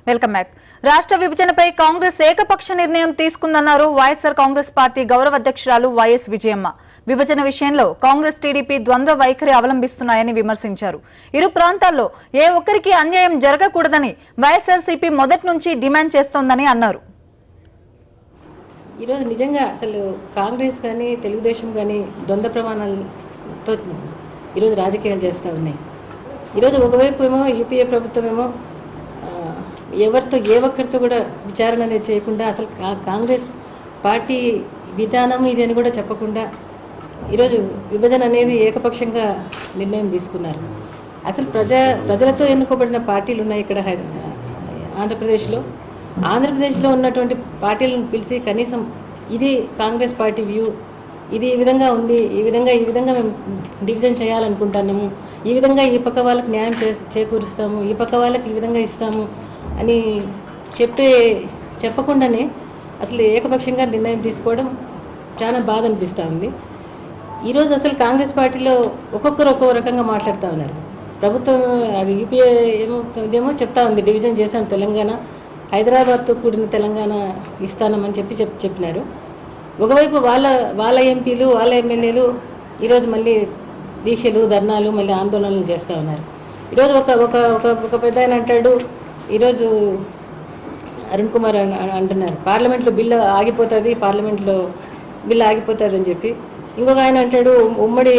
Welcome back. రాష్ట్ర విభజనపై కాంగ్రెస్ ఏకపక్ష నిర్ణయం తీసుకుందన్నారు వైఎస్ఆర్ కాంగ్రెస్ పార్టీ గౌరవ అధ్యక్షురాలు వైఎస్ విజయమ్మ. విభజన విషయంలో కాంగ్రెస్ టీడీపీ ద్వంద్వ వైఖరి అవలంబిస్తున్నాయని విమర్శించారు. ఇరు ప్రాంతాల్లో ఏ ఒక్కరికి అన్యాయం జరగకూడదని వైఎస్ఆర్సీపీ మొదటి నుంచి డిమాండ్ చేస్తోందని అన్నారు. ఈరోజు నిజంగా అసలు కాంగ్రెస్ కానీ తెలుగుదేశం కానీ ద్వంద్వ ప్రమాణాలతో ఈరోజు రాజకీయాలు చేస్తూ ఉన్నాయి. ఈరోజు ఒకవైపు ఏమో యూపీఏ ప్రభుత్వం ఏమో ఎవరితో ఏ ఒక్కరితో కూడా విచారణ అనేది చేయకుండా అసలు కాంగ్రెస్ పార్టీ విధానం ఇది అని కూడా చెప్పకుండా ఈరోజు విభజన అనేది ఏకపక్షంగా నిర్ణయం తీసుకున్నారు. అసలు ప్రజలతో ఎన్నుకోబడిన పార్టీలు ఉన్నాయి ఇక్కడ ఆంధ్రప్రదేశ్లో ఉన్నటువంటి పార్టీలను పిలిచి కనీసం ఇది కాంగ్రెస్ పార్టీ వ్యూ, ఇది ఈ విధంగా ఉంది, ఈ విధంగా మేము డివిజన్ చేయాలనుకుంటున్నాము, ఈ విధంగా ఈ పక్క వాళ్ళకి న్యాయం చేకూరుస్తాము, ఈ పక్క వాళ్ళకి ఈ విధంగా ఇస్తాము అని చెప్పకుండానే అసలు ఏకపక్షంగా నిర్ణయం తీసుకోవడం చాలా బాధ అనిపిస్తూ ఉంది. ఈరోజు అసలు కాంగ్రెస్ పార్టీలో ఒక్కొక్కరు ఒక్కో రకంగా మాట్లాడుతూ ఉన్నారు. ప్రభుత్వం యూపీఏ ఇదేమో చెప్తా ఉంది, డివిజన్ చేశాం తెలంగాణ, హైదరాబాద్తో కూడిన తెలంగాణ ఇస్తానమని చెప్పినారు. ఒకవైపు వాళ్ళ ఎంపీలు వాళ్ళ ఎమ్మెల్యేలు ఈరోజు మళ్ళీ దీక్షలు ధర్నాలు మళ్ళీ ఆందోళనలు చేస్తూ ఉన్నారు. ఈరోజు ఒక పెద్ద ఆయన అంటాడు, ఈరోజు అరుణ్ కుమార్ అంటున్నారు పార్లమెంట్లో బిల్లు ఆగిపోతుంది అని చెప్పి. ఇంకొక ఆయన అంటాడు ఉమ్మడి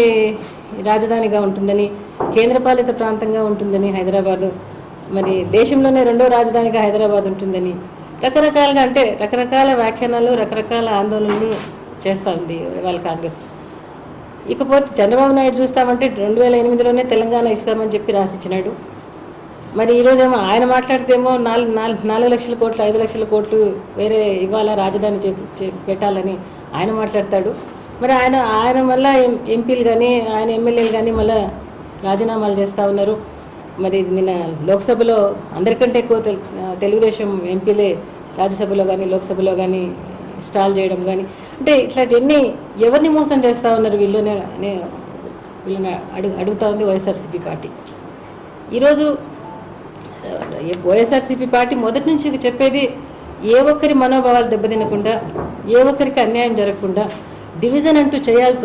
రాజధానిగా ఉంటుందని, కేంద్రపాలిత ప్రాంతంగా ఉంటుందని హైదరాబాదు, మరి దేశంలోనే రెండో రాజధానిగా హైదరాబాద్ ఉంటుందని రకరకాలుగా అంటే రకరకాల వ్యాఖ్యానాలు రకరకాల ఆందోళనలు చేస్తూ ఉంది వాళ్ళ కాంగ్రెస్. ఇకపోతే చంద్రబాబు నాయుడు చూస్తామంటే 2008లోనే తెలంగాణ ఇస్తామని చెప్పి రాసిచ్చినాడు. మరి ఈరోజేమో ఆయన మాట్లాడితేమో 4 లక్షల కోట్లు 5 లక్షల కోట్లు వేరే ఇవాళ రాజధాని పెట్టాలని ఆయన మాట్లాడతాడు. మరి ఆయన మళ్ళా ఎంపీలు కానీ ఆయన ఎమ్మెల్యేలు కానీ మళ్ళా రాజీనామాలు చేస్తూ ఉన్నారు. మరి నిన్న లోక్సభలో అందరికంటే ఎక్కువ తెలుగుదేశం ఎంపీలే రాజ్యసభలో కానీ లోక్సభలో కానీ స్టాల్ చేయడం కానీ, అంటే ఇట్లాంటివన్నీ ఎవరిని మోసం చేస్తూ ఉన్నారు వీళ్ళని అడుగుతూ ఉంది వైఎస్ఆర్సీపీ పార్టీ. ఈరోజు వైఎస్ఆర్సీపీ పార్టీ మొదటి నుంచి చెప్పేది ఏ ఒక్కరి మనోభావాలు దెబ్బతినకుండా, ఏ ఒక్కరికి అన్యాయం జరగకుండా డివిజన్ అంటూ చేయాల్సి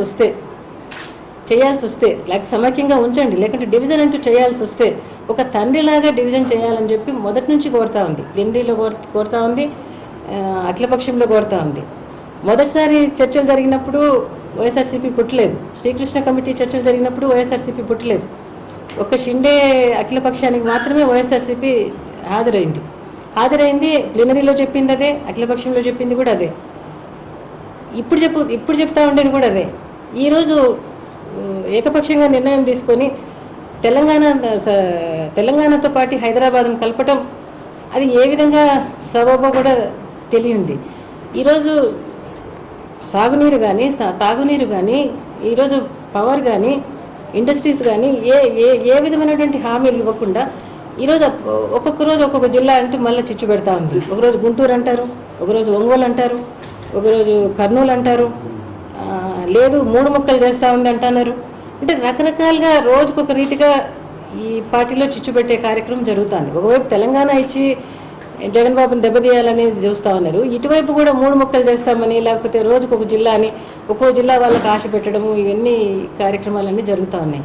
వస్తే లేక సమైక్యంగా ఉంచండి, లేకుంటే డివిజన్ అంటూ చేయాల్సి వస్తే ఒక తండ్రిలాగా డివిజన్ చేయాలని చెప్పి మొదటి నుంచి కోరుతా ఉంది. ఢిల్లీలో కోరుతా ఉంది, అఖిలపక్షంలో కోరుతా ఉంది. మొదటిసారి చర్చలు జరిగినప్పుడు వైఎస్ఆర్సీపీ పుట్టలేదు, శ్రీకృష్ణ కమిటీ చర్చలు జరిగినప్పుడు వైఎస్ఆర్సీపీ పుట్టలేదు. ఒక షిండే అఖిలపక్షానికి మాత్రమే వైఎస్ఆర్సీపీ హాజరైంది. ప్లీనరీలో చెప్పింది అదే, అఖిలపక్షంలో చెప్పింది కూడా అదే, ఇప్పుడు చెప్తా ఉండేది కూడా అదే. ఈరోజు ఏకపక్షంగా నిర్ణయం తీసుకొని తెలంగాణతో పాటు హైదరాబాద్ను కలపటం అది ఏ విధంగా సబబో కూడా తెలియంది. ఈరోజు సాగునీరు కానీ తాగునీరు కానీ ఈరోజు పవర్ కానీ ఇండస్ట్రీస్ కానీ ఏ విధమైనటువంటి హామీలు ఇవ్వకుండా ఈరోజు ఒక్కొక్క రోజు ఒక్కొక్క జిల్లా అంటూ మళ్ళీ చిచ్చు పెడతా ఉంది. ఒకరోజు గుంటూరు అంటారు, ఒకరోజు ఒంగోలు అంటారు, ఒకరోజు కర్నూలు అంటారు, లేదు 3 ముక్కలు చేస్తూ ఉంది అంటున్నారు. అంటే రకరకాలుగా రోజుకొక రీతిగా ఈ పార్టీలో చిచ్చు పెట్టే కార్యక్రమం జరుగుతుంది. ఒకవైపు తెలంగాణ ఇచ్చి జగన్ బాబుని దెబ్బతీయాలనేది చూస్తూ ఉన్నారు, ఇటువైపు కూడా 3 ముక్కలు చేస్తామని లేకపోతే రోజుకొక జిల్లా అని ఒక్కో జిల్లా వాళ్ళకి ఆశ పెట్టడము, ఇవన్నీ కార్యక్రమాలన్నీ జరుగుతూ ఉన్నాయి.